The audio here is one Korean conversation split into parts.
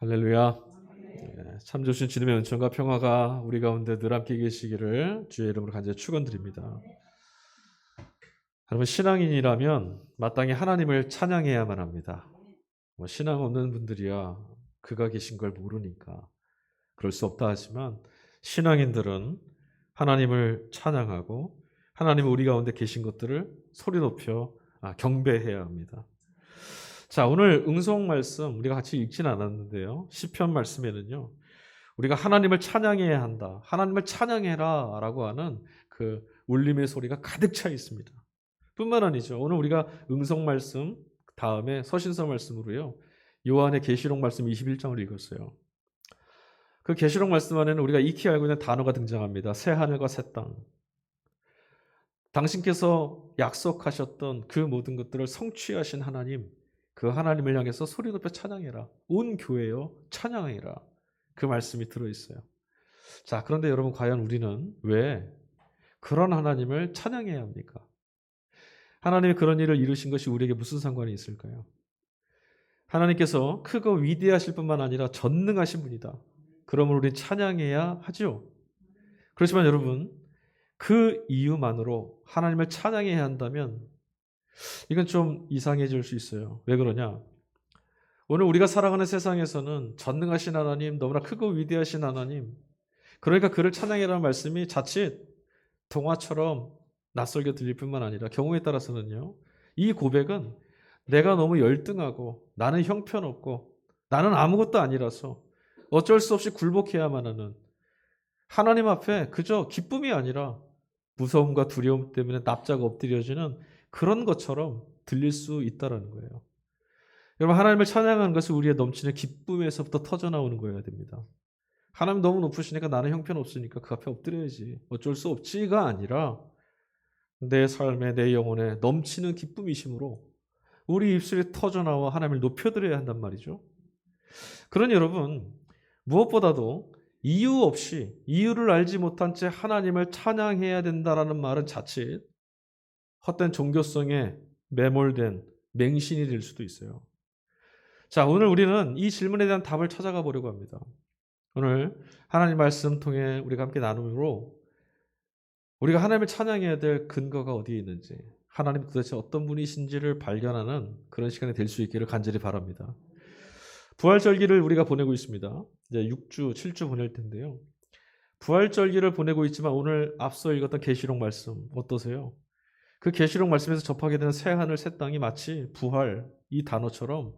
할렐루야. 참 좋으신 주님의 은총과 평화가 우리 가운데 늘 함께 계시기를 주의 이름으로 간절히 축원드립니다. 여러분, 신앙인이라면 마땅히 하나님을 찬양해야만 합니다. 신앙 없는 분들이야 그가 계신 걸 모르니까 그럴 수 없다 하지만, 신앙인들은 하나님을 찬양하고 하나님은 우리 가운데 계신 것들을 소리 높여 경배해야 합니다. 자, 오늘 응송 말씀 우리가 같이 읽지는 않았는데요, 시편 말씀에는요, 우리가 하나님을 찬양해야 한다, 하나님을 찬양해라 라고 하는 그 울림의 소리가 가득 차 있습니다. 뿐만 아니죠, 오늘 우리가 응송 말씀 다음에 서신서 말씀으로요, 요한의 계시록 말씀 21장을 읽었어요. 그 계시록 말씀 안에는 우리가 익히 알고 있는 단어가 등장합니다. 새 하늘과 새 땅. 당신께서 약속하셨던 그 모든 것들을 성취하신 하나님, 그 하나님을 향해서 소리 높여 찬양해라. 온 교회여 찬양해라. 그 말씀이 들어있어요. 자, 그런데 여러분, 과연 우리는 왜 그런 하나님을 찬양해야 합니까? 하나님이 그런 일을 이루신 것이 우리에게 무슨 상관이 있을까요? 하나님께서 크고 위대하실 뿐만 아니라 전능하신 분이다. 그러므로 우리는 찬양해야 하죠. 그렇지만 여러분, 그 이유만으로 하나님을 찬양해야 한다면 이건 좀 이상해질 수 있어요. 왜 그러냐? 오늘 우리가 살아가는 세상에서는 전능하신 하나님, 너무나 크고 위대하신 하나님, 그러니까 그를 찬양해라는 말씀이 자칫 동화처럼 낯설게 들릴 뿐만 아니라 경우에 따라서는요, 이 고백은 내가 너무 열등하고 나는 형편없고 나는 아무것도 아니라서 어쩔 수 없이 굴복해야만 하는, 하나님 앞에 그저 기쁨이 아니라 무서움과 두려움 때문에 납작 엎드려지는 그런 것처럼 들릴 수 있다는 거예요. 여러분, 하나님을 찬양하는 것은 우리의 넘치는 기쁨에서부터 터져나오는 거여야 됩니다. 하나님 너무 높으시니까 나는 형편없으니까 그 앞에 엎드려야지, 어쩔 수 없지가 아니라 내 삶에, 내 영혼에 넘치는 기쁨이심으로 우리 입술이 터져나와 하나님을 높여드려야 한단 말이죠. 그러니 여러분, 무엇보다도 이유 없이, 이유를 알지 못한 채 하나님을 찬양해야 된다라는 말은 자칫 헛된 종교성에 매몰된 맹신이 될 수도 있어요. 자, 오늘 우리는 이 질문에 대한 답을 찾아가 보려고 합니다. 오늘 하나님 말씀 통해 우리가 함께 나눔으로 우리가 하나님을 찬양해야 될 근거가 어디에 있는지, 하나님 도대체 어떤 분이신지를 발견하는 그런 시간이 될 수 있기를 간절히 바랍니다. 부활절기를 우리가 보내고 있습니다. 이제 6주, 7주 보낼 텐데요. 부활절기를 보내고 있지만 오늘 앞서 읽었던 계시록 말씀 어떠세요? 그 계시록 말씀에서 접하게 되는 새 하늘 새 땅이 마치 부활 이 단어처럼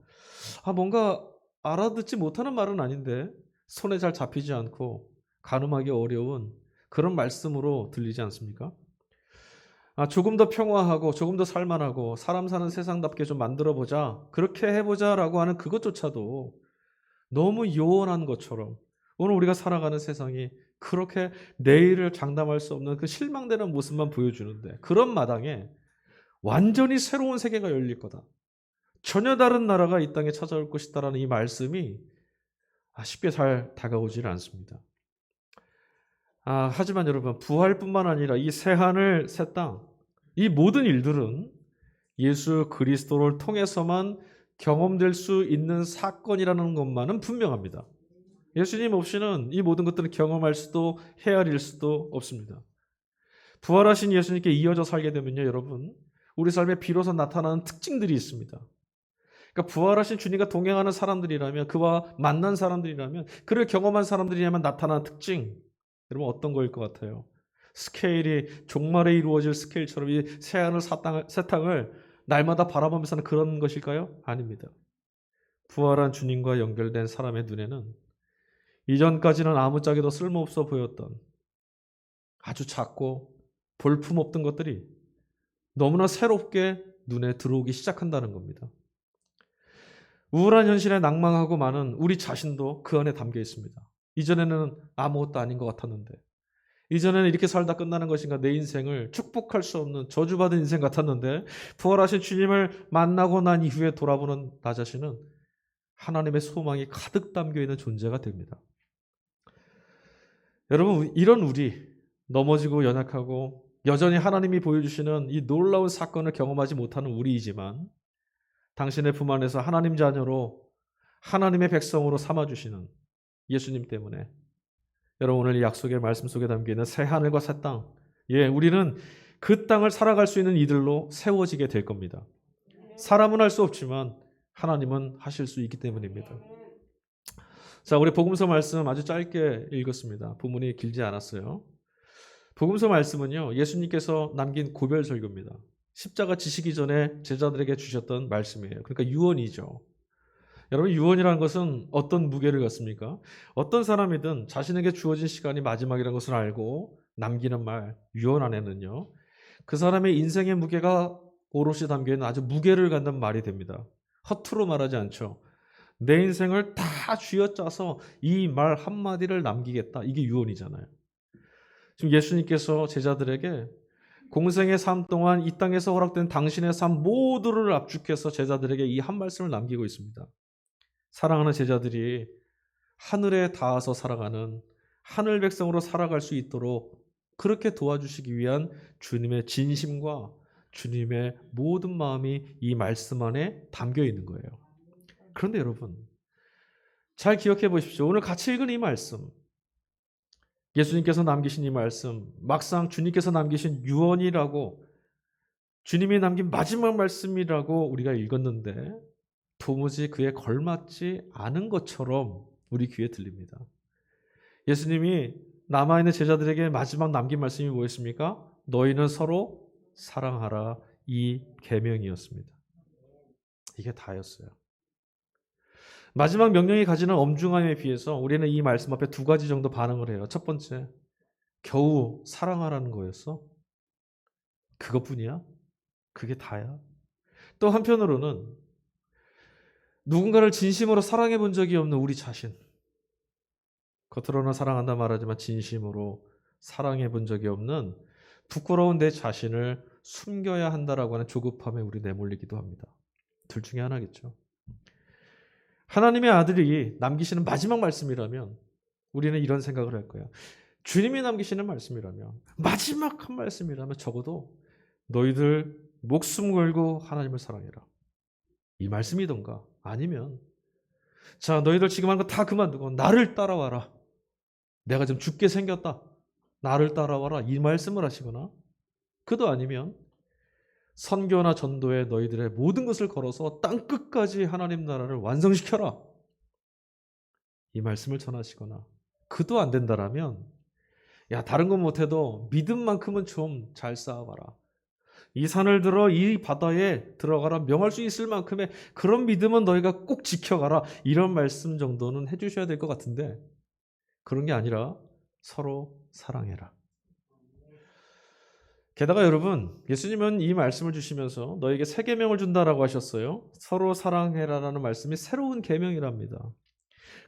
뭔가 알아듣지 못하는 말은 아닌데 손에 잘 잡히지 않고 가늠하기 어려운 그런 말씀으로 들리지 않습니까? 조금 더 평화하고 조금 더 살만하고 사람 사는 세상답게 좀 만들어보자, 그렇게 해보자라고 하는 그것조차도 너무 요원한 것처럼 오늘 우리가 살아가는 세상이 그렇게 내일을 장담할 수 없는 그 실망되는 모습만 보여주는데, 그런 마당에 완전히 새로운 세계가 열릴 거다, 전혀 다른 나라가 이 땅에 찾아올 것이다라는 이 말씀이 쉽게 잘 다가오지는 않습니다. 하지만 여러분, 부활뿐만 아니라 이 새하늘 새 땅, 이 모든 일들은 예수 그리스도를 통해서만 경험될 수 있는 사건이라는 것만은 분명합니다. 예수님 없이는 이 모든 것들을 경험할 수도 헤아릴 수도 없습니다. 부활하신 예수님께 이어져 살게 되면요, 여러분, 우리 삶에 비로소 나타나는 특징들이 있습니다. 그러니까 부활하신 주님과 동행하는 사람들이라면, 그와 만난 사람들이라면, 그를 경험한 사람들이라면 나타나는 특징, 여러분 어떤 거일 것 같아요? 스케일이 종말에 이루어질 스케일처럼 이 새하늘 새 땅을 날마다 바라보면서 하는 그런 것일까요? 아닙니다. 부활한 주님과 연결된 사람의 눈에는 이전까지는 아무짝에도 쓸모없어 보였던 아주 작고 볼품없던 것들이 너무나 새롭게 눈에 들어오기 시작한다는 겁니다. 우울한 현실에 낭망하고 많은 우리 자신도 그 안에 담겨 있습니다. 이전에는 아무것도 아닌 것 같았는데, 이전에는 이렇게 살다 끝나는 것인가, 내 인생을 축복할 수 없는 저주받은 인생 같았는데, 부활하신 주님을 만나고 난 이후에 돌아보는 나 자신은 하나님의 소망이 가득 담겨있는 존재가 됩니다. 여러분, 이런 우리, 넘어지고 연약하고 여전히 하나님이 보여주시는 이 놀라운 사건을 경험하지 못하는 우리이지만, 당신의 품 안에서 하나님 자녀로 하나님의 백성으로 삼아주시는 예수님 때문에 여러분 오늘 이 약속의 말씀 속에 담겨있는 새 하늘과 새 땅, 우리는 그 땅을 살아갈 수 있는 이들로 세워지게 될 겁니다. 사람은 할 수 없지만 하나님은 하실 수 있기 때문입니다. 자, 우리 복음서 말씀 아주 짧게 읽었습니다. 본문이 길지 않았어요. 복음서 말씀은요, 예수님께서 남긴 고별 설교입니다. 십자가 지시기 전에 제자들에게 주셨던 말씀이에요. 그러니까 유언이죠. 여러분, 유언이라는 것은 어떤 무게를 갖습니까? 어떤 사람이든 자신에게 주어진 시간이 마지막이라는 것을 알고 남기는 말, 유언 안에는요, 그 사람의 인생의 무게가 오롯이 담겨있는 아주 무게를 갖는 말이 됩니다. 허투루 말하지 않죠. 내 인생을 다 쥐어짜서 이 말 한마디를 남기겠다. 이게 유언이잖아요. 지금 예수님께서 제자들에게 공생의 삶 동안 이 땅에서 허락된 당신의 삶 모두를 압축해서 제자들에게 이 한 말씀을 남기고 있습니다. 사랑하는 제자들이 하늘에 닿아서 살아가는 하늘 백성으로 살아갈 수 있도록 그렇게 도와주시기 위한 주님의 진심과 주님의 모든 마음이 이 말씀 안에 담겨 있는 거예요. 그런데 여러분, 잘 기억해 보십시오. 오늘 같이 읽은 이 말씀, 예수님께서 남기신 이 말씀, 막상 주님께서 남기신 유언이라고, 주님이 남긴 마지막 말씀이라고 우리가 읽었는데 도무지 그에 걸맞지 않은 것처럼 우리 귀에 들립니다. 예수님이 남아있는 제자들에게 마지막 남긴 말씀이 뭐였습니까? 너희는 서로 사랑하라, 이 계명이었습니다. 이게 다였어요. 마지막 명령이 가지는 엄중함에 비해서 우리는 이 말씀 앞에 두 가지 정도 반응을 해요. 첫 번째, 겨우 사랑하라는 거였어? 그것뿐이야? 그게 다야? 또 한편으로는 누군가를 진심으로 사랑해 본 적이 없는 우리 자신, 겉으로는 사랑한다 말하지만 진심으로 사랑해 본 적이 없는 부끄러운 내 자신을 숨겨야 한다라고 하는 조급함에 우리 내몰리기도 합니다. 둘 중에 하나겠죠. 하나님의 아들이 남기시는 마지막 말씀이라면 우리는 이런 생각을 할 거예요. 주님이 남기시는 말씀이라면, 마지막 한 말씀이라면 적어도 너희들 목숨 걸고 하나님을 사랑해라, 이 말씀이던가, 아니면 자, 너희들 지금 하는 거 다 그만두고 나를 따라와라, 내가 좀 죽게 생겼다, 나를 따라와라, 이 말씀을 하시거나, 그도 아니면 선교나 전도에 너희들의 모든 것을 걸어서 땅끝까지 하나님 나라를 완성시켜라, 이 말씀을 전하시거나, 그도 안 된다라면 야, 다른 건 못해도 믿음만큼은 좀 잘 쌓아봐라, 이 산을 들어 이 바다에 들어가라, 명할 수 있을 만큼의 그런 믿음은 너희가 꼭 지켜가라, 이런 말씀 정도는 해주셔야 될 것 같은데 그런 게 아니라 서로 사랑해라. 게다가 여러분, 예수님은 이 말씀을 주시면서 너에게 새 계명을 준다라고 하셨어요. 서로 사랑해라라는 말씀이 새로운 계명이랍니다.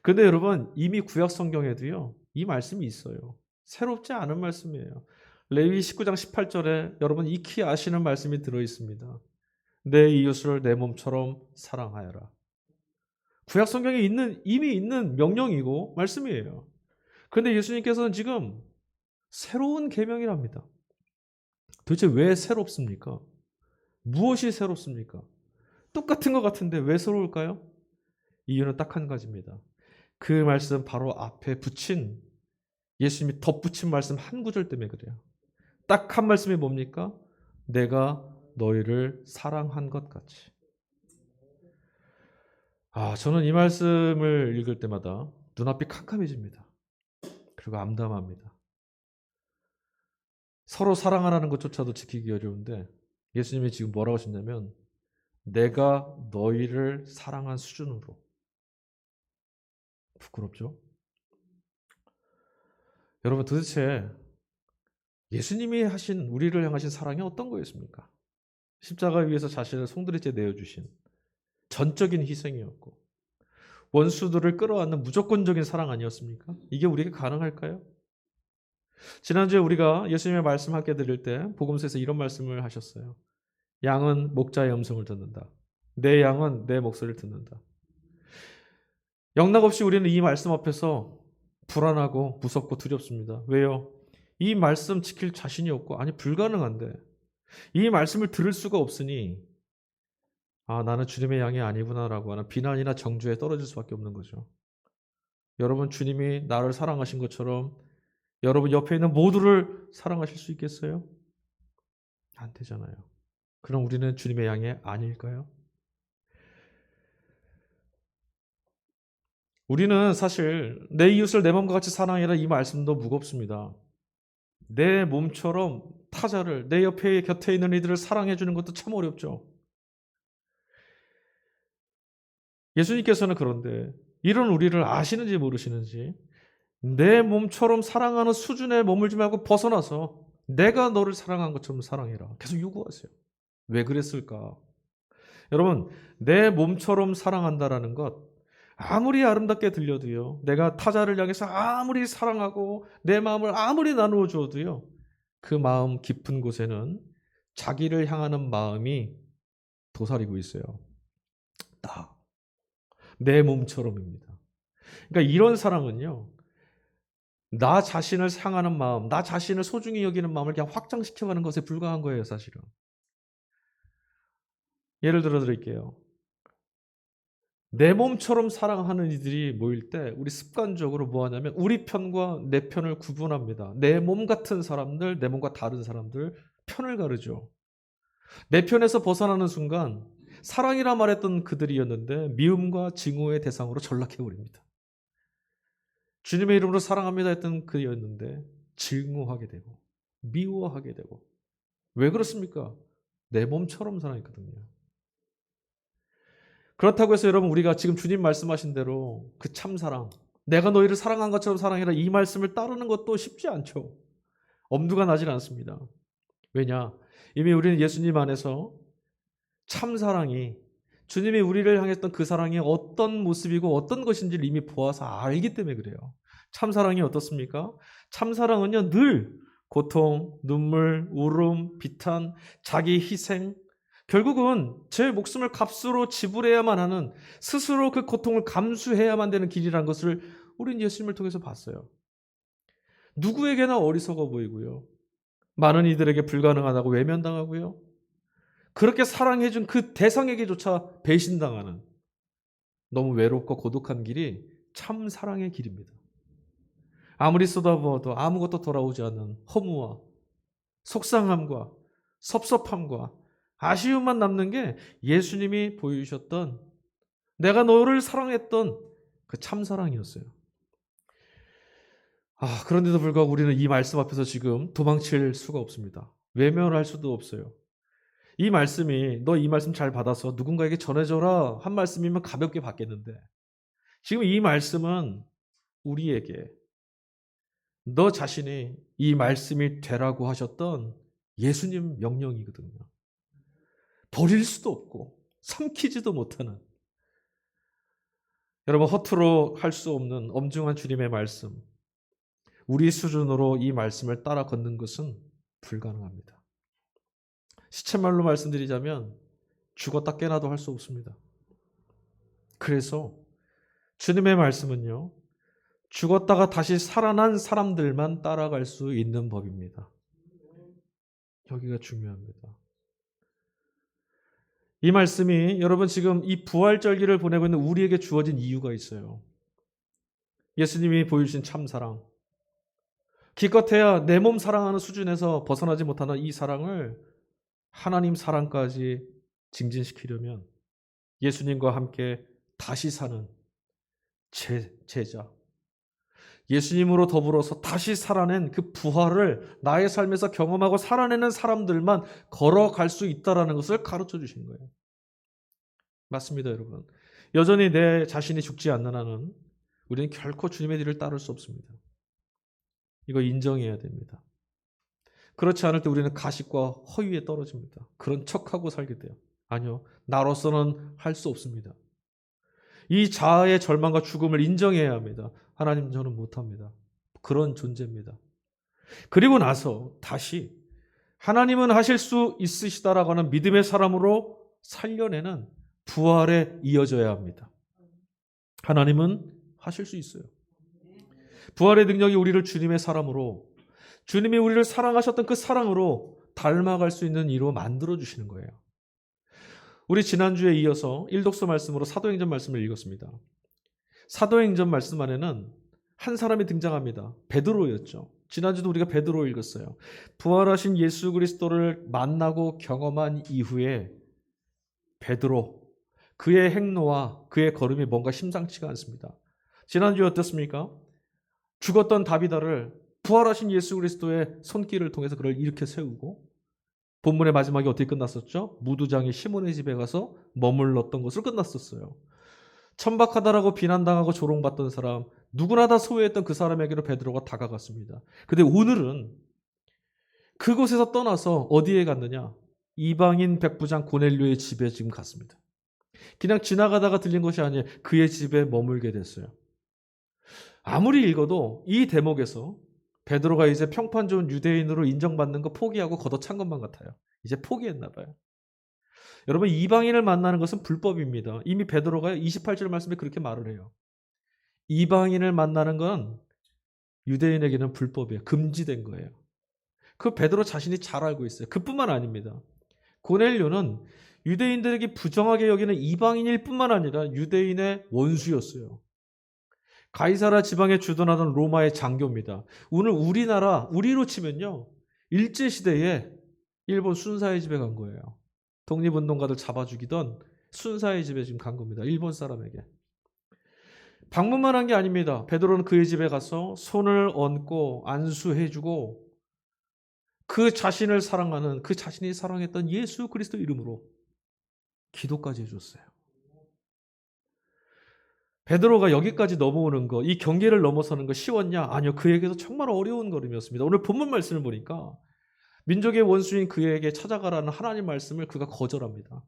근데 여러분, 이미 구약 성경에도요, 이 말씀이 있어요. 새롭지 않은 말씀이에요. 레위 19장 18절에 여러분 익히 아시는 말씀이 들어있습니다. 내 이웃을 내 몸처럼 사랑하여라. 구약 성경에 이미 있는 명령이고 말씀이에요. 그런데 예수님께서는 지금 새로운 계명이랍니다. 도대체 왜 새롭습니까? 무엇이 새롭습니까? 똑같은 것 같은데 왜 새로울까요? 이유는 딱 한 가지입니다. 그 말씀 바로 앞에 붙인, 예수님이 덧붙인 말씀 한 구절 때문에 그래요. 딱 한 말씀이 뭡니까? 내가 너희를 사랑한 것 같이. 저는 이 말씀을 읽을 때마다 눈앞이 캄캄해집니다. 그리고 암담합니다. 서로 사랑하라는 것조차도 지키기 어려운데 예수님이 지금 뭐라고 하셨냐면 내가 너희를 사랑한 수준으로. 부끄럽죠? 여러분, 도대체 예수님이 하신, 우리를 향하신 사랑이 어떤 거였습니까? 십자가 위에서 자신을 송두리째 내어주신 전적인 희생이었고 원수들을 끌어안는 무조건적인 사랑 아니었습니까? 이게 우리에게 가능할까요? 지난주에 우리가 예수님의 말씀 함께 드릴 때 복음서에서 이런 말씀을 하셨어요. 양은 목자의 음성을 듣는다. 내 양은 내 목소리를 듣는다. 영락없이 우리는 이 말씀 앞에서 불안하고 무섭고 두렵습니다. 왜요? 이 말씀 지킬 자신이 없고, 아니 불가능한데 이 말씀을 들을 수가 없으니 나는 주님의 양이 아니구나라고 하는 비난이나 정죄에 떨어질 수밖에 없는 거죠. 여러분, 주님이 나를 사랑하신 것처럼 여러분 옆에 있는 모두를 사랑하실 수 있겠어요? 안 되잖아요. 그럼 우리는 주님의 양이 아닐까요? 우리는 사실 내 이웃을 내 몸과 같이 사랑해라 이 말씀도 무겁습니다. 내 몸처럼 타자를, 내 옆에 곁에 있는 이들을 사랑해 주는 것도 참 어렵죠. 예수님께서는 그런데 이런 우리를 아시는지 모르시는지 내 몸처럼 사랑하는 수준에 머물지 말고 벗어나서 내가 너를 사랑한 것처럼 사랑해라. 계속 요구하세요. 왜 그랬을까? 여러분, 내 몸처럼 사랑한다라는 것 아무리 아름답게 들려도요. 내가 타자를 향해서 아무리 사랑하고 내 마음을 아무리 나누어 주어도요. 그 마음 깊은 곳에는 자기를 향하는 마음이 도사리고 있어요. 내 몸처럼입니다. 그러니까 이런 사랑은요. 나 자신을 향하는 마음, 나 자신을 소중히 여기는 마음을 그냥 확장시켜가는 것에 불과한 거예요, 사실은. 예를 들어 드릴게요. 내 몸처럼 사랑하는 이들이 모일 때 우리 습관적으로 뭐 하냐면 우리 편과 내 편을 구분합니다. 내 몸 같은 사람들, 내 몸과 다른 사람들 편을 가르죠. 내 편에서 벗어나는 순간 사랑이라 말했던 그들이었는데 미움과 증오의 대상으로 전락해버립니다. 주님의 이름으로 사랑합니다 했던 그였는데 증오하게 되고 미워하게 되고 왜 그렇습니까? 내 몸처럼 사랑했거든요. 그렇다고 해서 여러분 우리가 지금 주님 말씀하신 대로 그 참사랑 내가 너희를 사랑한 것처럼 사랑해라 이 말씀을 따르는 것도 쉽지 않죠. 엄두가 나질 않습니다. 왜냐? 이미 우리는 예수님 안에서 참사랑이 주님이 우리를 향했던 그 사랑이 어떤 모습이고 어떤 것인지를 이미 보아서 알기 때문에 그래요. 참사랑이 어떻습니까? 참사랑은요 늘 고통, 눈물, 울음, 비탄, 자기 희생 결국은 제 목숨을 값으로 지불해야만 하는 스스로 그 고통을 감수해야만 되는 길이라는 것을 우리는 예수님을 통해서 봤어요. 누구에게나 어리석어 보이고요. 많은 이들에게 불가능하다고 외면당하고요. 그렇게 사랑해준 그 대상에게조차 배신당하는 너무 외롭고 고독한 길이 참 사랑의 길입니다. 아무리 쏟아부어도 아무것도 돌아오지 않는 허무와 속상함과 섭섭함과 아쉬움만 남는 게 예수님이 보여주셨던 내가 너를 사랑했던 그 참사랑이었어요. 그런데도 불구하고 우리는 이 말씀 앞에서 지금 도망칠 수가 없습니다. 외면할 수도 없어요. 이 말씀이 너 이 말씀 잘 받아서 누군가에게 전해줘라 한 말씀이면 가볍게 받겠는데 지금 이 말씀은 우리에게 너 자신이 이 말씀이 되라고 하셨던 예수님 명령이거든요. 버릴 수도 없고 삼키지도 못하는 여러분 허투루 할 수 없는 엄중한 주님의 말씀 우리 수준으로 이 말씀을 따라 걷는 것은 불가능합니다. 시쳇말로 말씀드리자면 죽었다 깨나도 할 수 없습니다. 그래서 주님의 말씀은요. 죽었다가 다시 살아난 사람들만 따라갈 수 있는 법입니다. 여기가 중요합니다. 이 말씀이 여러분 지금 이 부활절기를 보내고 있는 우리에게 주어진 이유가 있어요. 예수님이 보여주신 참사랑. 기껏해야 내 몸 사랑하는 수준에서 벗어나지 못하는 이 사랑을 하나님 사랑까지 증진시키려면 예수님과 함께 다시 사는 제자, 예수님으로 더불어서 다시 살아낸 그 부활을 나의 삶에서 경험하고 살아내는 사람들만 걸어갈 수 있다는 것을 가르쳐 주신 거예요. 맞습니다, 여러분. 여전히 내 자신이 죽지 않는 한은 우리는 결코 주님의 뒤를 따를 수 없습니다. 이거 인정해야 됩니다. 그렇지 않을 때 우리는 가식과 허위에 떨어집니다. 그런 척하고 살게 돼요. 아니요, 나로서는 할 수 없습니다. 이 자아의 절망과 죽음을 인정해야 합니다. 하나님 저는 못합니다. 그런 존재입니다. 그리고 나서 다시 하나님은 하실 수 있으시다라고 하는 믿음의 사람으로 살려내는 부활에 이어져야 합니다. 하나님은 하실 수 있어요. 부활의 능력이 우리를 주님의 사람으로 주님이 우리를 사랑하셨던 그 사랑으로 닮아갈 수 있는 이로 만들어주시는 거예요. 우리 지난주에 이어서 일독서 말씀으로 사도행전 말씀을 읽었습니다. 사도행전 말씀 안에는 한 사람이 등장합니다. 베드로였죠. 지난주도 우리가 베드로 읽었어요. 부활하신 예수 그리스도를 만나고 경험한 이후에 베드로, 그의 행로와 그의 걸음이 뭔가 심상치가 않습니다. 지난주에 어떻습니까? 죽었던 다비다를 부활하신 예수 그리스도의 손길을 통해서 그를 일으켜 세우고, 본문의 마지막에 어떻게 끝났었죠? 무두장이 시몬의 집에 가서 머물렀던 것으로 끝났었어요. 천박하다라고 비난당하고 조롱받던 사람, 누구나 다 소외했던 그 사람에게로 베드로가 다가갔습니다. 근데 오늘은 그곳에서 떠나서 어디에 갔느냐? 이방인 백부장 고넬료의 집에 지금 갔습니다. 그냥 지나가다가 들린 것이 아니에요. 그의 집에 머물게 됐어요. 아무리 읽어도 이 대목에서 베드로가 이제 평판 좋은 유대인으로 인정받는 거 포기하고 걷어찬 것만 같아요. 이제 포기했나 봐요. 여러분, 이방인을 만나는 것은 불법입니다. 이미 베드로가 28절 말씀에 그렇게 말을 해요. 이방인을 만나는 건 유대인에게는 불법이에요. 금지된 거예요. 그 베드로 자신이 잘 알고 있어요. 그뿐만 아닙니다. 고넬료는 유대인들에게 부정하게 여기는 이방인일 뿐만 아니라 유대인의 원수였어요. 가이사라 지방에 주둔하던 로마의 장교입니다. 오늘 우리로 치면요, 일제시대에 일본 순사의 집에 간 거예요. 독립운동가들 잡아 죽이던 순사의 집에 지금 간 겁니다. 일본 사람에게. 방문만 한 게 아닙니다. 베드로는 그의 집에 가서 손을 얹고 안수해주고 그 자신을 사랑하는, 그 자신이 사랑했던 예수 그리스도 이름으로 기도까지 해줬어요. 베드로가 여기까지 넘어오는 거, 이 경계를 넘어서는 거 쉬웠냐? 아니요. 그에게도 정말 어려운 걸음이었습니다. 오늘 본문 말씀을 보니까 민족의 원수인 그에게 찾아가라는 하나님 말씀을 그가 거절합니다.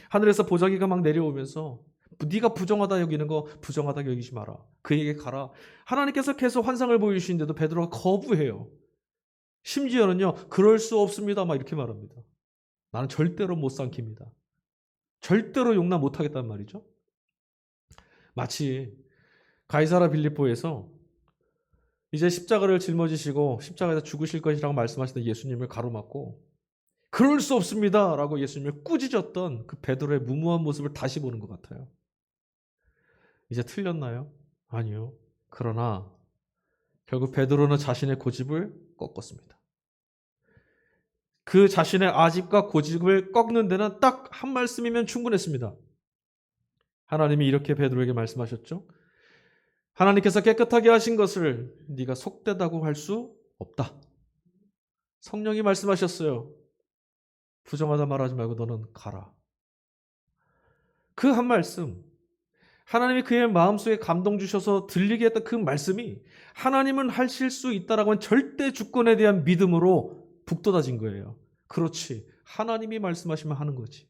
하늘에서 보자기가 막 내려오면서 네가 부정하다 여기는 거 부정하다 여기지 마라. 그에게 가라. 하나님께서 계속 환상을 보여주시는데도 베드로가 거부해요. 심지어는요, 그럴 수 없습니다 막 이렇게 말합니다. 나는 절대로 못 삼킵니다. 절대로 용납 못하겠다는 말이죠. 마치 가이사라 빌립보에서 이제 십자가를 짊어지시고 십자가에서 죽으실 것이라고 말씀하시던 예수님을 가로막고 그럴 수 없습니다 라고 예수님을 꾸짖었던 그 베드로의 무모한 모습을 다시 보는 것 같아요. 이제 틀렸나요? 아니요. 그러나 결국 베드로는 자신의 고집을 꺾었습니다. 그 자신의 아집과 고집을 꺾는 데는 딱 한 말씀이면 충분했습니다. 하나님이 이렇게 베드로에게 말씀하셨죠. 하나님께서 깨끗하게 하신 것을 네가 속되다고 할 수 없다. 성령이 말씀하셨어요. 부정하다 말하지 말고 너는 가라. 그 한 말씀, 하나님이 그의 마음속에 감동 주셔서 들리게 했던 그 말씀이 하나님은 하실 수 있다라고 하는 절대 주권에 대한 믿음으로 북돋아진 거예요. 그렇지. 하나님이 말씀하시면 하는 거지.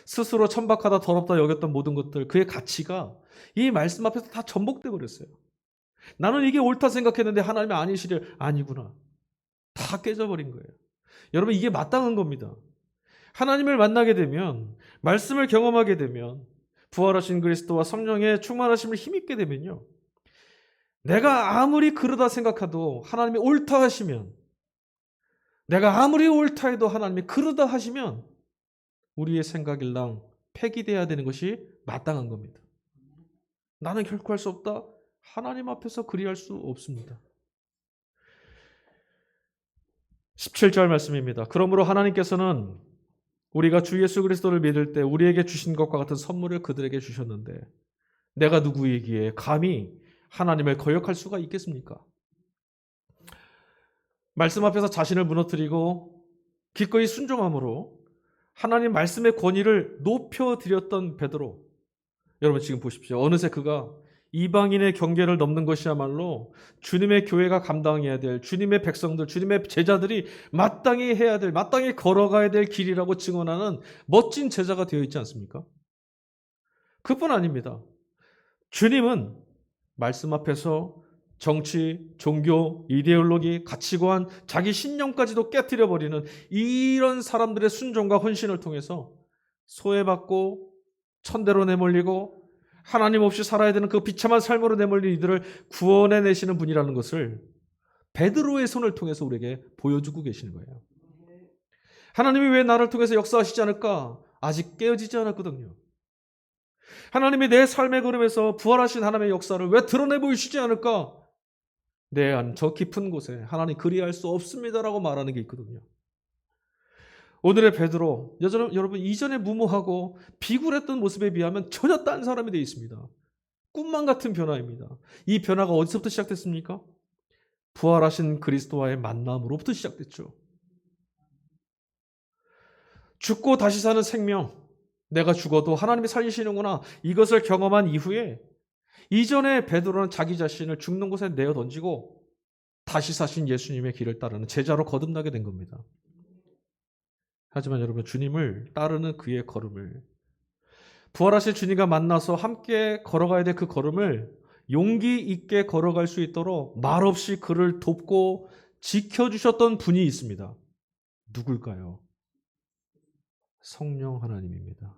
스스로 천박하다 더럽다 여겼던 모든 것들, 그의 가치가 이 말씀 앞에서 다 전복돼 버렸어요. 나는 이게 옳다 생각했는데 하나님이 아니시려. 아니구나. 다 깨져버린 거예요. 여러분, 이게 마땅한 겁니다. 하나님을 만나게 되면, 말씀을 경험하게 되면, 부활하신 그리스도와 성령의 충만하심을 힘입게 되면요, 내가 아무리 그러다 생각해도 하나님이 옳다 하시면, 내가 아무리 옳다 해도 하나님이 그러다 하시면 우리의 생각일랑 폐기돼야 되는 것이 마땅한 겁니다. 나는 결코 할 수 없다. 하나님 앞에서 그리할 수 없습니다. 17절 말씀입니다. 그러므로 하나님께서는 우리가 주 예수 그리스도를 믿을 때 우리에게 주신 것과 같은 선물을 그들에게 주셨는데 내가 누구이기에 감히 하나님을 거역할 수가 있겠습니까? 말씀 앞에서 자신을 무너뜨리고 기꺼이 순종함으로 하나님 말씀의 권위를 높여드렸던 베드로, 여러분 지금 보십시오. 어느새 그가 이방인의 경계를 넘는 것이야말로 주님의 교회가 감당해야 될, 주님의 백성들, 주님의 제자들이 마땅히 해야 될, 마땅히 걸어가야 될 길이라고 증언하는 멋진 제자가 되어 있지 않습니까? 그뿐 아닙니다. 주님은 말씀 앞에서 정치, 종교, 이데올로기, 가치관, 자기 신념까지도 깨트려버리는 이런 사람들의 순종과 헌신을 통해서 소외받고 천대로 내몰리고 하나님 없이 살아야 되는 그 비참한 삶으로 내몰린 이들을 구원해내시는 분이라는 것을 베드로의 손을 통해서 우리에게 보여주고 계시는 거예요. 하나님이 왜 나를 통해서 역사하시지 않을까? 아직 깨어지지 않았거든요. 하나님이 내 삶의 걸음에서 부활하신 하나님의 역사를 왜 드러내 보이시지 않을까? 내 안 저 깊은 곳에 하나님 그리할 수 없습니다라고 말하는 게 있거든요. 오늘의 베드로, 여러분 이전에 무모하고 비굴했던 모습에 비하면 전혀 딴 사람이 되어 있습니다. 꿈만 같은 변화입니다. 이 변화가 어디서부터 시작됐습니까? 부활하신 그리스도와의 만남으로부터 시작됐죠. 죽고 다시 사는 생명, 내가 죽어도 하나님이 살리시는구나, 이것을 경험한 이후에 이전에 베드로는 자기 자신을 죽는 곳에 내어 던지고 다시 사신 예수님의 길을 따르는 제자로 거듭나게 된 겁니다. 하지만 여러분, 주님을 따르는 그의 걸음을, 부활하신 주님과 만나서 함께 걸어가야 될 그 걸음을 용기 있게 걸어갈 수 있도록 말없이 그를 돕고 지켜주셨던 분이 있습니다. 누굴까요? 성령 하나님입니다.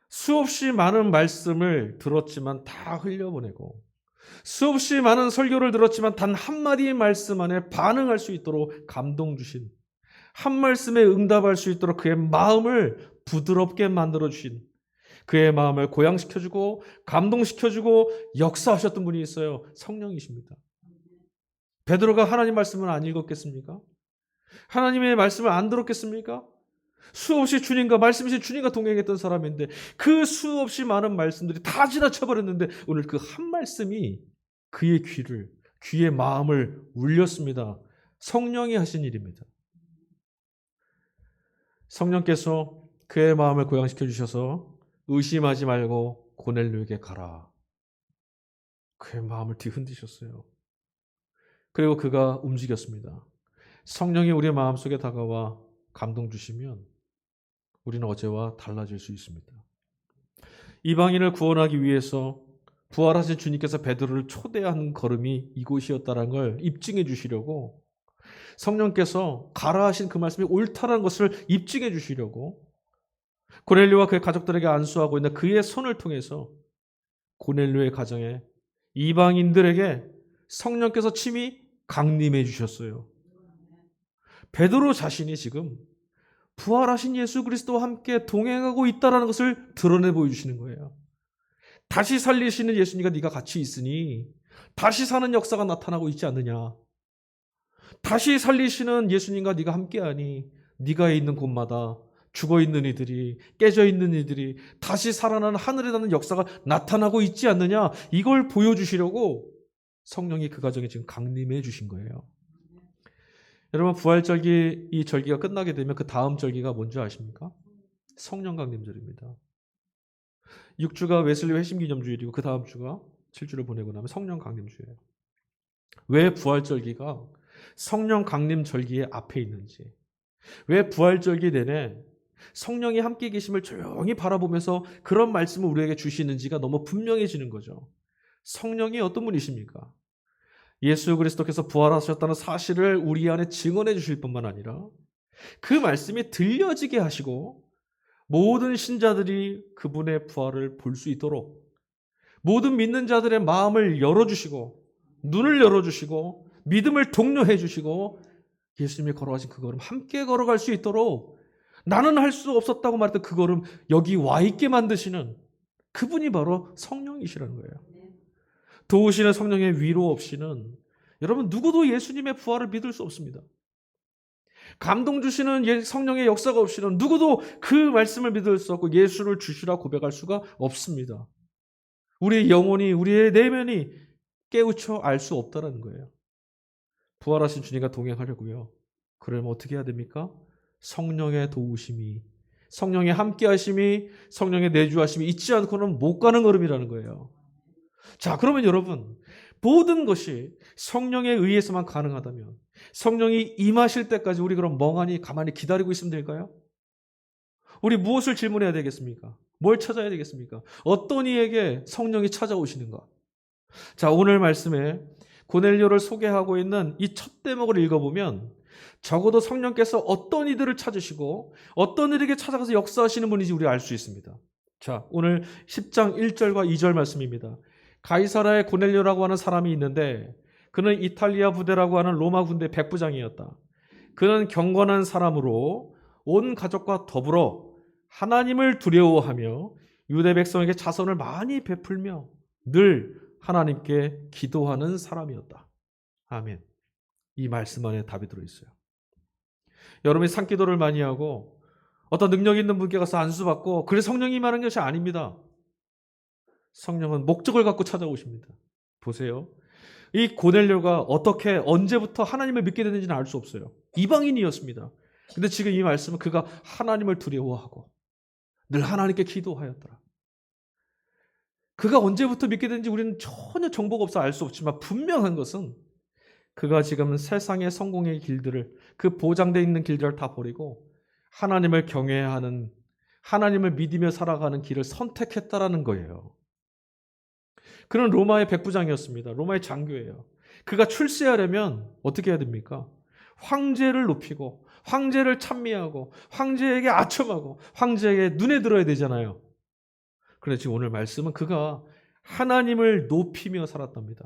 수없이 많은 말씀을 들었지만 다 흘려보내고, 수없이 많은 설교를 들었지만 단 한마디의 말씀 안에 반응할 수 있도록 감동 주신, 한 말씀에 응답할 수 있도록 그의 마음을 부드럽게 만들어주신, 그의 마음을 고양시켜주고 감동시켜주고 역사하셨던 분이 있어요. 성령이십니다. 베드로가 하나님 말씀을 안 읽었겠습니까? 하나님의 말씀을 안 들었겠습니까? 수없이 주님과 말씀이신 주님과 동행했던 사람인데 그 수없이 많은 말씀들이 다 지나쳐버렸는데 오늘 그 한 말씀이 그의 귀의 마음을 울렸습니다. 성령이 하신 일입니다. 성령께서 그의 마음을 고양시켜 주셔서 의심하지 말고 고넬료에게 가라. 그의 마음을 뒤흔드셨어요. 그리고 그가 움직였습니다. 성령이 우리의 마음속에 다가와 감동 주시면 우리는 어제와 달라질 수 있습니다. 이방인을 구원하기 위해서 부활하신 주님께서 베드로를 초대한 걸음이 이곳이었다는 걸 입증해 주시려고, 성령께서 가라 하신 그 말씀이 옳다는 것을 입증해 주시려고 고넬료와 그의 가족들에게 안수하고 있는 그의 손을 통해서 고넬료의 가정에 이방인들에게 성령께서 친히 강림해 주셨어요. 베드로 자신이 지금 부활하신 예수 그리스도와 함께 동행하고 있다는 것을 드러내 보여주시는 거예요. 다시 살리시는 예수님과 네가 같이 있으니 다시 사는 역사가 나타나고 있지 않느냐. 다시 살리시는 예수님과 네가 함께하니 네가 있는 곳마다 죽어있는 이들이, 깨져있는 이들이 다시 살아나는 하늘에 닿는 역사가 나타나고 있지 않느냐. 이걸 보여주시려고 성령이 그 가정에 지금 강림해 주신 거예요. 여러분, 부활절기 이 절기가 끝나게 되면 그 다음 절기가 뭔지 아십니까? 성령 강림절입니다. 6주가 웨슬리 회심기념주일이고 그 다음 주가 7주를 보내고 나면 성령 강림주예요. 왜 부활절기가 성령 강림절기의 앞에 있는지, 왜 부활절기 내내 성령이 함께 계심을 조용히 바라보면서 그런 말씀을 우리에게 주시는지가 너무 분명해지는 거죠. 성령이 어떤 분이십니까? 예수 그리스도께서 부활하셨다는 사실을 우리 안에 증언해 주실 뿐만 아니라 그 말씀이 들려지게 하시고 모든 신자들이 그분의 부활을 볼 수 있도록 모든 믿는 자들의 마음을 열어주시고 눈을 열어주시고 믿음을 독려해 주시고 예수님이 걸어가신 그 걸음 함께 걸어갈 수 있도록 나는 할 수 없었다고 말했던 그 걸음 여기 와 있게 만드시는 그분이 바로 성령이시라는 거예요. 도우시는 성령의 위로 없이는 여러분 누구도 예수님의 부활을 믿을 수 없습니다. 감동 주시는 성령의 역사가 없이는 누구도 그 말씀을 믿을 수 없고 예수를 주시라 고백할 수가 없습니다. 우리의 영혼이, 우리의 내면이 깨우쳐 알 수 없다는 거예요. 부활하신 주님과 동행하려고요. 그러면 어떻게 해야 됩니까? 성령의 도우심이, 성령의 함께하심이, 성령의 내주하심이 있지 않고는 못 가는 걸음이라는 거예요. 자, 그러면 여러분, 모든 것이 성령에 의해서만 가능하다면 성령이 임하실 때까지 우리 그럼 멍하니 가만히 기다리고 있으면 될까요? 우리 무엇을 질문해야 되겠습니까? 뭘 찾아야 되겠습니까? 어떤 이에게 성령이 찾아오시는가? 자, 오늘 말씀에 고넬료를 소개하고 있는 이 첫 대목을 읽어보면 적어도 성령께서 어떤 이들을 찾으시고 어떤 이들에게 찾아가서 역사하시는 분인지 우리 알 수 있습니다. 자, 오늘 10장 1절과 2절 말씀입니다. 가이사라의 고넬료라고 하는 사람이 있는데 그는 이탈리아 부대라고 하는 로마 군대 백부장이었다. 그는 경건한 사람으로 온 가족과 더불어 하나님을 두려워하며 유대 백성에게 자선을 많이 베풀며 늘 하나님께 기도하는 사람이었다. 아멘. 이 말씀 안에 답이 들어있어요. 여러분이 산기도를 많이 하고 어떤 능력 있는 분께 가서 안수받고 그래서 성령이 임하는 것이 아닙니다. 성령은 목적을 갖고 찾아오십니다. 보세요. 이 고넬료가 어떻게 언제부터 하나님을 믿게 됐는지는 알 수 없어요. 이방인이었습니다. 근데 지금 이 말씀은 그가 하나님을 두려워하고 늘 하나님께 기도하였더라. 그가 언제부터 믿게 됐는지 우리는 전혀 정보가 없어 알 수 없지만 분명한 것은 그가 지금 세상의 성공의 길들을, 그 보장되어 있는 길들을 다 버리고 하나님을 경외하는, 하나님을 믿으며 살아가는 길을 선택했다라는 거예요. 그는 로마의 백부장이었습니다. 로마의 장교예요. 그가 출세하려면 어떻게 해야 됩니까? 황제를 높이고 황제를 찬미하고 황제에게 아첨하고 황제에게 눈에 들어야 되잖아요. 그런데 지금 오늘 말씀은 그가 하나님을 높이며 살았답니다.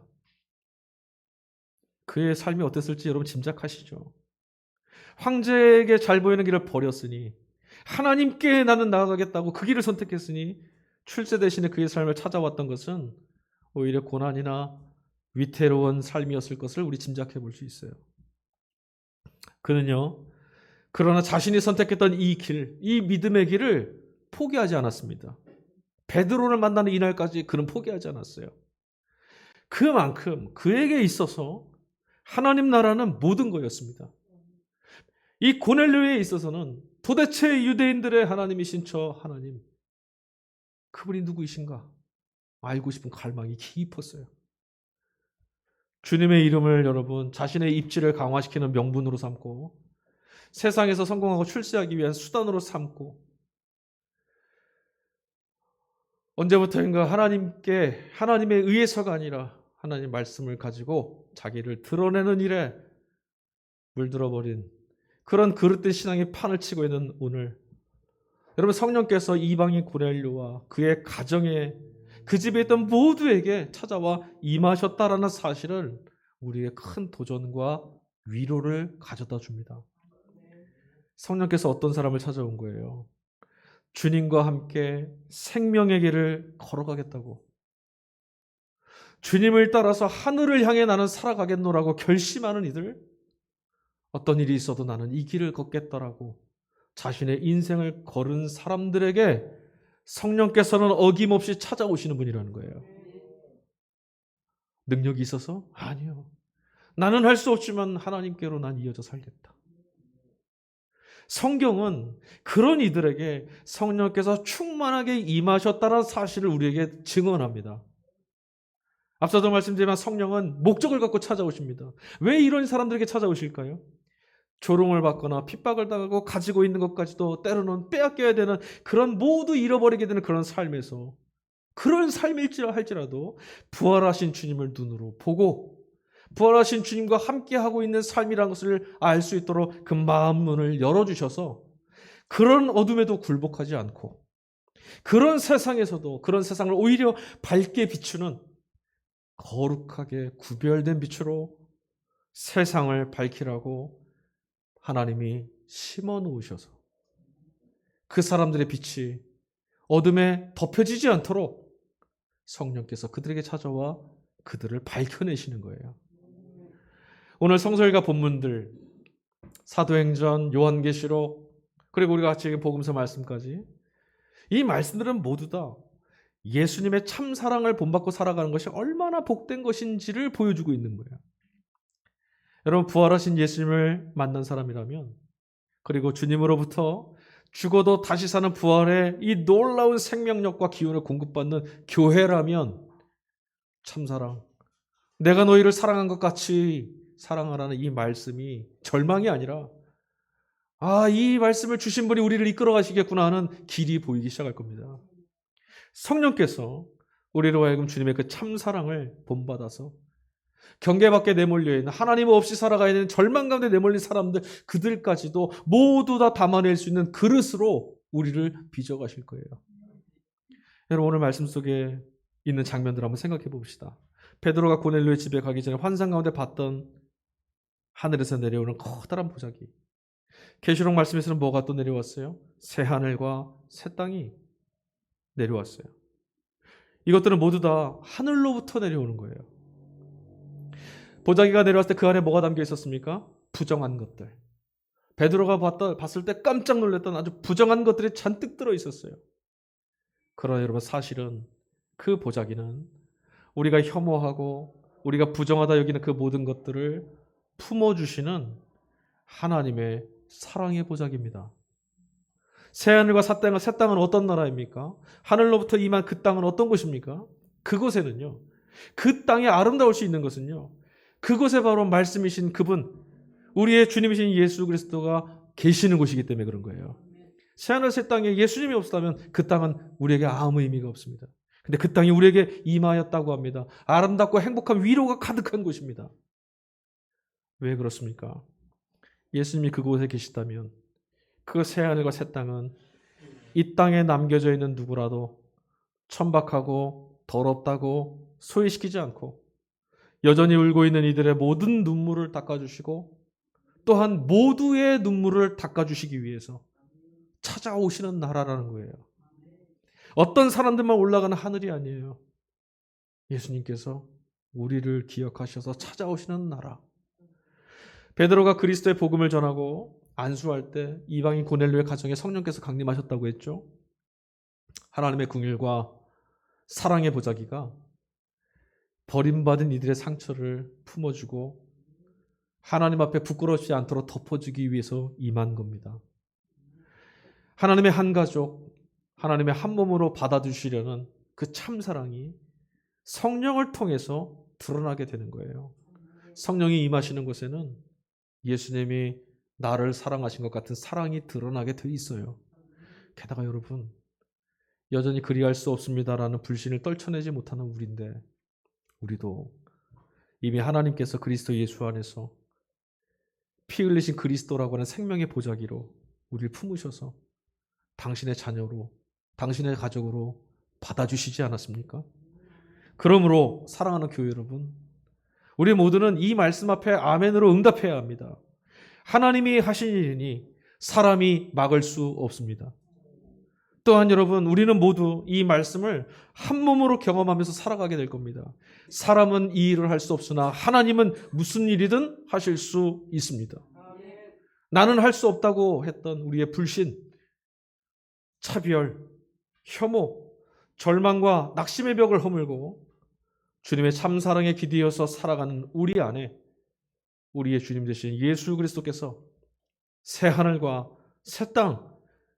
그의 삶이 어땠을지 여러분 짐작하시죠? 황제에게 잘 보이는 길을 버렸으니 하나님께 나는 나아가겠다고 그 길을 선택했으니 출세 대신에 그의 삶을 찾아왔던 것은 오히려 고난이나 위태로운 삶이었을 것을 우리 짐작해 볼 수 있어요. 그는요, 그러나 자신이 선택했던 이 길, 이 믿음의 길을 포기하지 않았습니다. 베드로를 만나는 이날까지 그는 포기하지 않았어요. 그만큼 그에게 있어서 하나님 나라는 모든 거였습니다. 이 고넬료에 있어서는 도대체 유대인들의 하나님이신 저 하나님, 그분이 누구이신가 알고 싶은 갈망이 깊었어요. 주님의 이름을 여러분 자신의 입지를 강화시키는 명분으로 삼고 세상에서 성공하고 출세하기 위한 수단으로 삼고 언제부터인가 하나님의 의해서가 아니라 하나님 말씀을 가지고 자기를 드러내는 일에 물들어버린 그런 그릇된 신앙의 판을 치고 있는 오늘, 여러분 성령께서 이방인 고넬료와 그의 가정에 그 집에 있던 모두에게 찾아와 임하셨다라는 사실을 우리의 큰 도전과 위로를 가져다 줍니다. 성령께서 어떤 사람을 찾아온 거예요? 주님과 함께 생명의 길을 걸어가겠다고, 주님을 따라서 하늘을 향해 나는 살아가겠노라고 결심하는 이들, 어떤 일이 있어도 나는 이 길을 걷겠다라고 자신의 인생을 걸은 사람들에게 성령께서는 어김없이 찾아오시는 분이라는 거예요. 능력이 있어서? 아니요. 나는 할 수 없지만 하나님께로 난 이어져 살겠다. 성경은 그런 이들에게 성령께서 충만하게 임하셨다는 사실을 우리에게 증언합니다. 앞서도 말씀드리지만 성령은 목적을 갖고 찾아오십니다. 왜 이런 사람들에게 찾아오실까요? 조롱을 받거나 핍박을 당하고 가지고 있는 것까지도 때로는 빼앗겨야 되는 그런 모두 잃어버리게 되는 그런 삶에서, 그런 삶일지라도 부활하신 주님을 눈으로 보고 부활하신 주님과 함께하고 있는 삶이라는 것을 알 수 있도록 그 마음 문을 열어주셔서 그런 어둠에도 굴복하지 않고 그런 세상에서도 그런 세상을 오히려 밝게 비추는 거룩하게 구별된 빛으로 세상을 밝히라고 하나님이 심어 놓으셔서 그 사람들의 빛이 어둠에 덮여지지 않도록 성령께서 그들에게 찾아와 그들을 밝혀내시는 거예요. 오늘 성서일과 본문들, 사도행전, 요한계시록, 그리고 우리가 같이 복음서 말씀까지, 이 말씀들은 모두 다 예수님의 참 사랑을 본받고 살아가는 것이 얼마나 복된 것인지를 보여주고 있는 거예요. 여러분, 부활하신 예수님을 만난 사람이라면, 그리고 주님으로부터 죽어도 다시 사는 부활의 이 놀라운 생명력과 기운을 공급받는 교회라면 참사랑, 내가 너희를 사랑한 것 같이 사랑하라는 이 말씀이 절망이 아니라 이 말씀을 주신 분이 우리를 이끌어 가시겠구나 하는 길이 보이기 시작할 겁니다. 성령께서 우리로 하여금 주님의 그 참사랑을 본받아서 경계 밖에 내몰려 있는, 하나님 없이 살아가야 되는 절망 가운데 내몰린 사람들, 그들까지도 모두 다 담아낼 수 있는 그릇으로 우리를 빚어가실 거예요. 여러분, 오늘 말씀 속에 있는 장면들 한번 생각해 봅시다. 베드로가 고넬료의 집에 가기 전에 환상 가운데 봤던 하늘에서 내려오는 커다란 보자기, 계시록 말씀에서는 뭐가 또 내려왔어요? 새 하늘과 새 땅이 내려왔어요. 이것들은 모두 다 하늘로부터 내려오는 거예요. 보자기가 내려왔을 때 그 안에 뭐가 담겨 있었습니까? 부정한 것들. 베드로가 봤을 때 깜짝 놀랐던 아주 부정한 것들이 잔뜩 들어 있었어요. 그러나 여러분, 사실은 그 보자기는 우리가 혐오하고 우리가 부정하다 여기는 그 모든 것들을 품어주시는 하나님의 사랑의 보자기입니다. 새하늘과 새 땅은 어떤 나라입니까? 하늘로부터 임한 그 땅은 어떤 곳입니까? 그곳에는요, 그 땅에 아름다울 수 있는 것은요, 그곳에 바로 말씀이신 그분, 우리의 주님이신 예수 그리스도가 계시는 곳이기 때문에 그런 거예요. 새하늘 새 땅에 예수님이 없었다면 그 땅은 우리에게 아무 의미가 없습니다. 근데 그 땅이 우리에게 임하였다고 합니다. 아름답고 행복한 위로가 가득한 곳입니다. 왜 그렇습니까? 예수님이 그곳에 계시다면 그 새하늘과 새 땅은 이 땅에 남겨져 있는 누구라도 천박하고 더럽다고 소외시키지 않고 여전히 울고 있는 이들의 모든 눈물을 닦아주시고 또한 모두의 눈물을 닦아주시기 위해서 찾아오시는 나라라는 거예요. 어떤 사람들만 올라가는 하늘이 아니에요. 예수님께서 우리를 기억하셔서 찾아오시는 나라. 베드로가 그리스도의 복음을 전하고 안수할 때 이방인 고넬료의 가정에 성령께서 강림하셨다고 했죠. 하나님의 긍휼과 사랑의 보자기가 버림받은 이들의 상처를 품어주고 하나님 앞에 부끄럽지 않도록 덮어주기 위해서 임한 겁니다. 하나님의 한 가족, 하나님의 한 몸으로 받아주시려는 그 참사랑이 성령을 통해서 드러나게 되는 거예요. 성령이 임하시는 곳에는 예수님이 나를 사랑하신 것 같은 사랑이 드러나게 돼 있어요. 게다가 여러분, 여전히 그리할 수 없습니다라는 불신을 떨쳐내지 못하는 우리인데, 우리도 이미 하나님께서 그리스도 예수 안에서 피 흘리신 그리스도라고 하는 생명의 보자기로 우리를 품으셔서 당신의 자녀로, 당신의 가족으로 받아주시지 않았습니까? 그러므로 사랑하는 교회 여러분, 우리 모두는 이 말씀 앞에 아멘으로 응답해야 합니다. 하나님이 하신 일이니 사람이 막을 수 없습니다. 또한 여러분, 우리는 모두 이 말씀을 한 몸으로 경험하면서 살아가게 될 겁니다. 사람은 이 일을 할 수 없으나 하나님은 무슨 일이든 하실 수 있습니다. 나는 할 수 없다고 했던 우리의 불신, 차별, 혐오, 절망과 낙심의 벽을 허물고 주님의 참사랑에 기대어서 살아가는 우리 안에 우리의 주님 되신 예수 그리스도께서 새 하늘과 새 땅,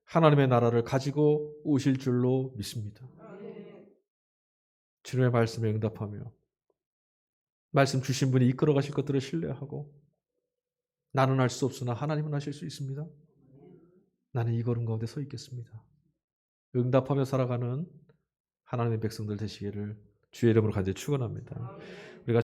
하나님의 나라를 가지고 오실 줄로 믿습니다. 주님의 말씀에 응답하며 말씀 주신 분이 이끌어 가실 것들을 신뢰하고 나는 할 수 없으나 하나님은 하실 수 있습니다. 나는 이 걸음 가운데 서 있겠습니다. 응답하며 살아가는 하나님의 백성들 되시기를 주의 이름으로 간절히 축원합니다.